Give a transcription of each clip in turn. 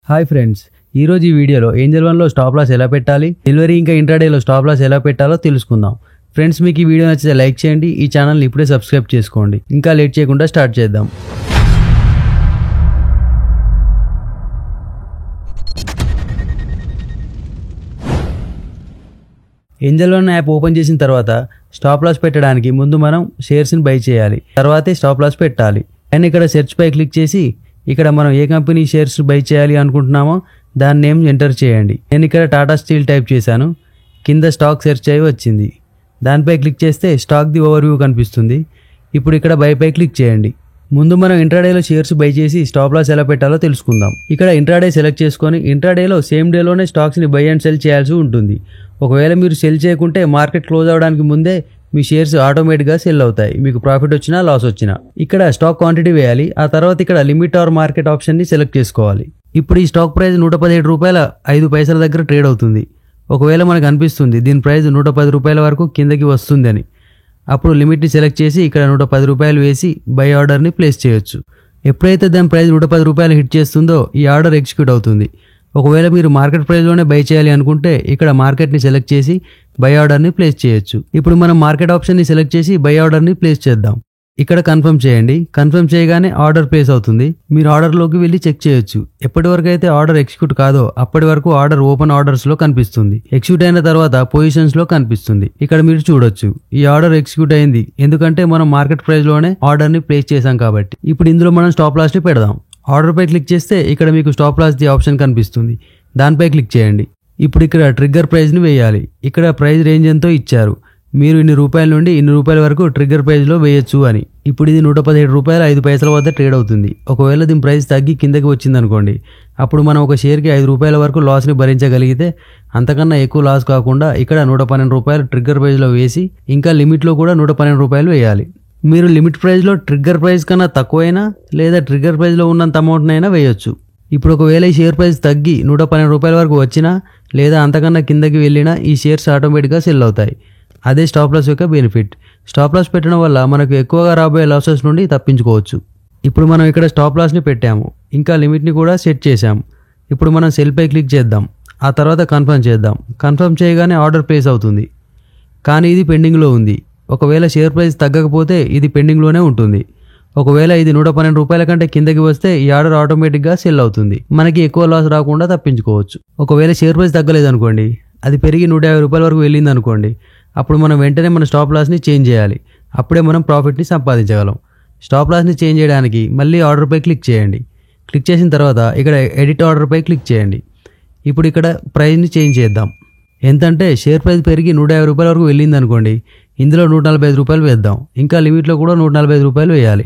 Hi friends, ఈరోజు ఈ వీడియోలో ఏంజల్ వన్లో స్టాప్ లాస్ ఎలా పెట్టాలి, డెలివరీ ఇంకా ఇంట్రాడేలో స్టాప్ లాస్ ఎలా పెట్టాలో తెలుసుకుందాం. ఫ్రెండ్స్, మీకు ఈ వీడియో నచ్చితే లైక్ చేయండి, ఈ ఛానల్ని ఇప్పుడే సబ్స్క్రైబ్ చేసుకోండి. ఇంకా లేట్ చేయకుండా స్టార్ట్ చేద్దాం. ఏంజల్ వన్ యాప్ ఓపెన్ చేసిన తర్వాత స్టాప్ లాస్ పెట్టడానికి ముందు మనం షేర్స్ని బై చేయాలి, తర్వాతే స్టాప్ లాస్ పెట్టాలి. అండ్ ఇక్కడ సెర్చ్ పై క్లిక్ చేసి ఇక్కడ మనం ఏ కంపెనీ షేర్స్ బై చేయాలి అనుకుంటున్నామో దాని నేమ్ ఎంటర్ చేయండి. నేను ఇక్కడ టాటా స్టీల్ టైప్ చేశాను. కింద స్టాక్ సెర్చ్ అయి వచ్చింది. దానిపై క్లిక్ చేస్తే స్టాక్ ది ఓవర్వ్యూ కనిపిస్తుంది. ఇప్పుడు ఇక్కడ బై పై క్లిక్ చేయండి. ముందు మనం ఇంట్రాడేలో షేర్స్ బై చేసి స్టాప్ లాస్ ఎలా పెట్టాలో తెలుసుకుందాం. ఇక్కడ ఇంట్రాడే సెలెక్ట్ చేసుకొని ఇంట్రాడేలో సేమ్ డేలోనే స్టాక్స్ని బై అండ్ సెల్ చేయాల్సి ఉంటుంది. ఒకవేళ మీరు సెల్ చేయకుంటే మార్కెట్ క్లోజ్ అవడానికి ముందే మీ షేర్స్ ఆటోమేటిక్గా సెల్ అవుతాయి, మీకు ప్రాఫిట్ వచ్చినా లాస్ వచ్చినా. ఇక్కడ స్టాక్ క్వాంటిటీ వేయాలి. ఆ తర్వాత ఇక్కడ లిమిట్ ఆర్ మార్కెట్ ఆప్షన్ని సెలెక్ట్ చేసుకోవాలి. ఇప్పుడు ఈ స్టాక్ ప్రైస్ ₹117.05 దగ్గర ట్రేడ్ అవుతుంది. ఒకవేళ మనకు అనిపిస్తుంది దీని ప్రైస్ ₹110 వరకు కిందకి వస్తుంది అని, అప్పుడు లిమిట్ని సెలెక్ట్ చేసి ఇక్కడ ₹110 వేసి బై ఆర్డర్ని ప్లేస్ చేయొచ్చు. ఎప్పుడైతే దాని ప్రైస్ ₹110 హిట్ చేస్తుందో ఈ ఆర్డర్ ఎగ్జిక్యూట్ అవుతుంది. ఒకవేళ మీరు మార్కెట్ ప్రైస్లోనే బై చేయాలి అనుకుంటే ఇక్కడ మార్కెట్ని సెలెక్ట్ చేసి బై ఆర్డర్ని ప్లేస్ చేయొచ్చు. ఇప్పుడు మనం మార్కెట్ ఆప్షన్ని సెలెక్ట్ చేసి బై ఆర్డర్ని ప్లేస్ చేద్దాం. ఇక్కడ కన్ఫర్మ్ చేయండి. కన్ఫర్మ్ చేయగానే ఆర్డర్ ప్లేస్ అవుతుంది. మీరు ఆర్డర్లోకి వెళ్ళి చెక్ చేయొచ్చు. ఎప్పటి వరకు అయితే ఆర్డర్ ఎగ్జిక్యూట్ కాదో అప్పటి వరకు ఆర్డర్ ఓపెన్ ఆర్డర్స్లో కనిపిస్తుంది. ఎగ్జిక్యూట్ అయిన తర్వాత పొజిషన్స్లో కనిపిస్తుంది. ఇక్కడ మీరు చూడొచ్చు ఈ ఆర్డర్ ఎగ్జిక్యూట్ అయింది, ఎందుకంటే మనం మార్కెట్ ప్రైస్లోనే ఆర్డర్ని ప్లేస్ చేసాం కాబట్టి. ఇప్పుడు ఇందులో మనం స్టాప్ లాస్ని పెడదాం. ఆర్డర్ పై క్లిక్ చేస్తే ఇక్కడ మీకు స్టాప్ లాస్ ది ఆప్షన్ కనిపిస్తుంది. దానిపై క్లిక్ చేయండి. ఇప్పుడు ఇక్కడ ట్రిగ్గర్ ప్రైస్ని వేయాలి. ఇక్కడ ప్రైస్ రేంజ్ ఎంతో ఇచ్చారు, మీరు ఇన్ని రూపాయల నుండి ఇన్ని రూపాయల వరకు ట్రిగ్గర్ ప్రైస్లో వేయొచ్చు అని. ఇప్పుడు ఇది ₹117.05 వద్ద ట్రేడ్ అవుతుంది. ఒకవేళ దీని ప్రైస్ తగ్గి కిందకి వచ్చింది అనుకోండి, అప్పుడు మనం ఒక షేర్కి ₹5 వరకు లాస్ని భరించగలిగితే అంతకన్నా ఎక్కువ లాస్ కాకుండా ఇక్కడ ₹112 ట్రిగ్గర్ ప్రైస్లో వేసి ఇంకా లిమిట్లో కూడా ₹112 వేయాలి. మీరు లిమిట్ ప్రైస్లో ట్రిగ్గర్ ప్రైస్ కన్నా తక్కువైనా లేదా ట్రిగ్గర్ ప్రైస్లో ఉన్నంత అమౌంట్నైనా వేయొచ్చు. ఇప్పుడు ఒకవేళ ఈ షేర్ ప్రైస్ తగ్గి ₹112 వరకు వచ్చినా లేదా అంతకన్నా కిందకి వెళ్ళినా ఈ షేర్స్ ఆటోమేటిక్గా సెల్ అవుతాయి. అదే స్టాప్ లాస్ యొక్క బెనిఫిట్. స్టాప్ లాస్ పెట్టడం వల్ల మనకు ఎక్కువగా రాబోయే లాసెస్ నుండి తప్పించుకోవచ్చు. ఇప్పుడు మనం ఇక్కడ స్టాప్ లాస్ని పెట్టాము, ఇంకా లిమిట్ని కూడా సెట్ చేసాము. ఇప్పుడు మనం సెల్ పై క్లిక్ చేద్దాం. ఆ తర్వాత కన్ఫర్మ్ చేద్దాం. కన్ఫర్మ్ చేయగానే ఆర్డర్ ప్లేస్ అవుతుంది, కానీ ఇది పెండింగ్లో ఉంది. ఒకవేళ షేర్ ప్రైస్ తగ్గకపోతే ఇది పెండింగ్లోనే ఉంటుంది. ఒకవేళ ఇది ₹112 కంటే కిందకి వస్తే ఈ ఆర్డర్ ఆటోమేటిక్గా సెల్ అవుతుంది. మనకి ఎక్కువ లాస్ రాకుండా తప్పించుకోవచ్చు. ఒకవేళ షేర్ ప్రైస్ తగ్గలేదనుకోండి, అది పెరిగి ₹150 వరకు వెళ్ళింది అనుకోండి, అప్పుడు మనం వెంటనే మన స్టాప్ లాస్ని చేంజ్ చేయాలి. అప్పుడే మనం ప్రాఫిట్ని సంపాదించగలం. స్టాప్ లాస్ని చేంజ్ చేయడానికి మళ్ళీ ఆర్డర్ పై క్లిక్ చేయండి. క్లిక్ చేసిన తర్వాత ఇక్కడ ఎడిట్ ఆర్డర్ పై క్లిక్ చేయండి. ఇప్పుడు ఇక్కడ ప్రైస్ని చేంజ్ చేద్దాం. ఎంతంటే షేర్ ప్రైస్ పెరిగి ₹150 వరకు వెళ్ళింది అనుకోండి, ఇందులో ₹145 వేద్దాం. ఇంకా లిమిట్లో కూడా ₹145 వేయాలి.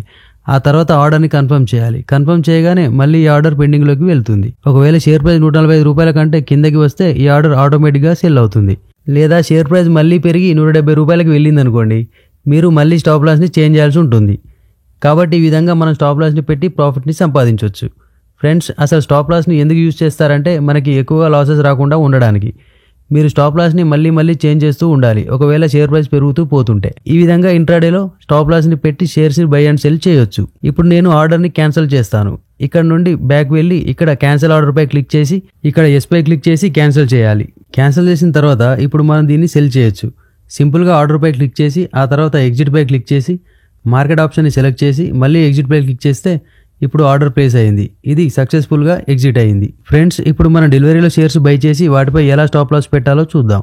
ఆ తర్వాత ఆర్డర్ని కన్ఫర్మ్ చేయాలి. కన్ఫర్మ్ చేయగానే మళ్ళీ ఈ ఆర్డర్ పెండింగ్లోకి వెళ్తుంది. ఒకవేళ షేర్ ప్రైస్ ₹145 కంటే కిందకి వస్తే ఈ ఆర్డర్ ఆటోమేటిక్గా సెల్ అవుతుంది. లేదా షేర్ ప్రైస్ మళ్ళీ పెరిగి ₹170 వెళ్ళింది అనుకోండి, మీరు మళ్ళీ స్టాప్ లాస్ని చేంజ్ చేయాల్సి ఉంటుంది. కాబట్టి ఈ విధంగా మనం స్టాప్ లాస్ని పెట్టి ప్రాఫిట్ని సంపాదించవచ్చు. ఫ్రెండ్స్, అసలు స్టాప్ లాస్ని ఎందుకు యూజ్ చేస్తారంటే మనకి ఎక్కువగా లాసెస్ రాకుండా ఉండడానికి. మీరు స్టాప్ లాస్ని మళ్ళీ చేంజ్ చేస్తూ ఉండాలి ఒకవేళ షేర్ ప్రైస్ పెరుగుతూ పోతుంటే. ఈ విధంగా ఇంట్రాడేలో స్టాప్ లాస్ని పెట్టి షేర్స్ని బై అండ్ సెల్ చేయొచ్చు. ఇప్పుడు నేను ఆర్డర్ని క్యాన్సిల్ చేస్తాను. ఇక్కడ నుండి బ్యాక్ వెళ్ళి ఇక్కడ క్యాన్సిల్ ఆర్డర్ పై క్లిక్ చేసి ఇక్కడ ఎస్ పై క్లిక్ చేసి క్యాన్సిల్ చేయాలి. క్యాన్సిల్ చేసిన తర్వాత ఇప్పుడు మనం దీన్ని సెల్ చేయొచ్చు. సింపుల్గా ఆర్డర్ పై క్లిక్ చేసి ఆ తర్వాత ఎగ్జిట్ పై క్లిక్ చేసి మార్కెట్ ఆప్షన్ని సెలెక్ట్ చేసి మళ్ళీ ఎగ్జిట్ పై క్లిక్ చేస్తే ఇప్పుడు ఆర్డర్ ప్లేస్ అయింది. ఇది సక్సెస్ఫుల్గా ఎగ్జిట్ అయింది. ఫ్రెండ్స్, ఇప్పుడు మనం డెలివరీలో షేర్స్ బై చేసి వాటిపై ఎలా స్టాప్ లాస్ పెట్టాలో చూద్దాం.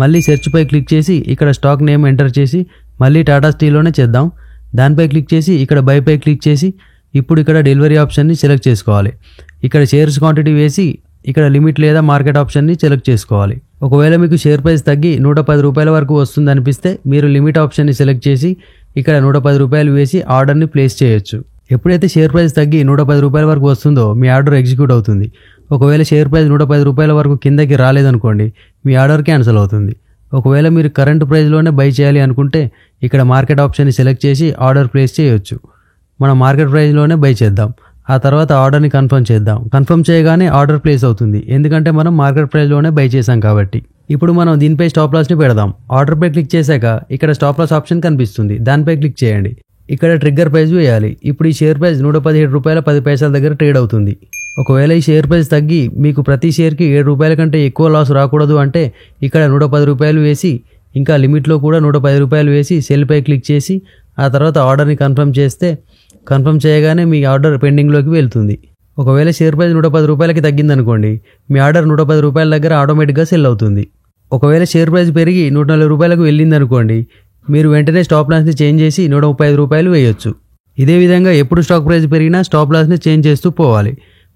మళ్ళీ సెర్చ్ పై క్లిక్ చేసి ఇక్కడ స్టాక్ నేమ్ ఎంటర్ చేసి మళ్ళీ టాటా స్టీల్లోనే చేద్దాం. దానిపై క్లిక్ చేసి ఇక్కడ బై పై క్లిక్ చేసి ఇప్పుడు ఇక్కడ డెలివరీ ఆప్షన్ని సెలెక్ట్ చేసుకోవాలి. ఇక్కడ షేర్స్ క్వాంటిటీ వేసి ఇక్కడ లిమిట్ లేదా మార్కెట్ ఆప్షన్ని సెలెక్ట్ చేసుకోవాలి. ఒకవేళ మీకు షేర్ ప్రైస్ తగ్గి ₹110 వరకు వస్తుంది అనిపిస్తే మీరు లిమిట్ ఆప్షన్ని సెలెక్ట్ చేసి ఇక్కడ ₹110 వేసి ఆర్డర్ని ప్లేస్ చేయొచ్చు. ఎప్పుడైతే షేర్ ప్రైస్ తగ్గి ₹110 వరకు వస్తుందో మీ ఆర్డర్ ఎగ్జిక్యూట్ అవుతుంది. ఒకవేళ షేర్ ప్రైస్ ₹110 వరకు కిందకి రాలేదనుకోండి, మీ ఆర్డర్ క్యాన్సిల్ అవుతుంది. ఒకవేళ మీరు కరెంట్ ప్రైస్లోనే బై చేయాలి అనుకుంటే ఇక్కడ మార్కెట్ ఆప్షన్ని సెలెక్ట్ చేసి ఆర్డర్ ప్లేస్ చేయొచ్చు. మనం మార్కెట్ ప్రైస్లోనే బై చేద్దాం. ఆ తర్వాత ఆర్డర్ని కన్ఫర్మ్ చేద్దాం. కన్ఫర్మ్ చేయగానే ఆర్డర్ ప్లేస్ అవుతుంది, ఎందుకంటే మనం మార్కెట్ ప్రైస్లోనే బై చేసాం కాబట్టి. ఇప్పుడు మనం దీనిపై స్టాప్ లాస్ని పెడదాం. ఆర్డర్ పై క్లిక్ చేశాక ఇక్కడ స్టాప్ లాస్ ఆప్షన్ కనిపిస్తుంది. దానిపై క్లిక్ చేయండి. ఇక్కడ ట్రిగ్గర్ ప్రైస్ వేయాలి. ఇప్పుడు ఈ షేర్ ప్రైస్ ₹117.10 దగ్గర ట్రేడ్ అవుతుంది. ఒకవేళ ఈ షేర్ ప్రైస్ తగ్గి మీకు ప్రతి షేర్కి 7 రూపాయల కంటే ఎక్కువ లాస్ రాకూడదు అంటే ఇక్కడ 110 రూపాయలు వేసి ఇంకా లిమిట్లో కూడా 110 రూపాయలు వేసి సెల్పై క్లిక్ చేసి ఆ తర్వాత ఆర్డర్ని కన్ఫర్మ్ చేస్తే కన్ఫర్మ్ చేయగానే మీ ఆర్డర్ పెండింగ్లోకి వెళ్తుంది. ఒకవేళ షేర్ ప్రైస్ 110 రూపాయలకి తగ్గిందనుకోండి, మీ ఆర్డర్ 110 రూపాయల దగ్గర ఆటోమేటిక్గా సెల్ అవుతుంది. ఒకవేళ షేర్ ప్రైస్ పెరిగి 140 రూపాయలకు వెళ్ళిందనుకోండి, మీరు వెంటనే స్టాప్ లాస్ని చేంజ్ చేసి 135 రూపాయలు వేయొచ్చు. ఇదే విధంగా ఎప్పుడు స్టాక్ ప్రైస్ పెరిగినా స్టాప్ లాస్ని చేంజ్ చేస్తూ పోవాలి.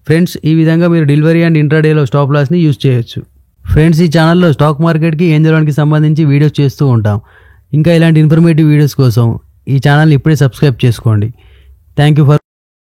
ఫ్రెండ్స్, ఈ విధంగా మీరు డెలివరీ అండ్ ఇంట్రాడేలో స్టాప్ లాస్ని యూజ్ చేయొచ్చు. ఫ్రెండ్స్, ఈ ఛానల్లో స్టాక్ మార్కెట్కి ఏం జరగడానికి సంబంధించి వీడియోస్ చేస్తూ ఉంటాం. ఇంకా ఇలాంటి ఇన్ఫర్మేటివ్ వీడియోస్ కోసం ఈ ఛానల్ని ఇప్పుడే సబ్స్క్రైబ్ చేసుకోండి. Thank you for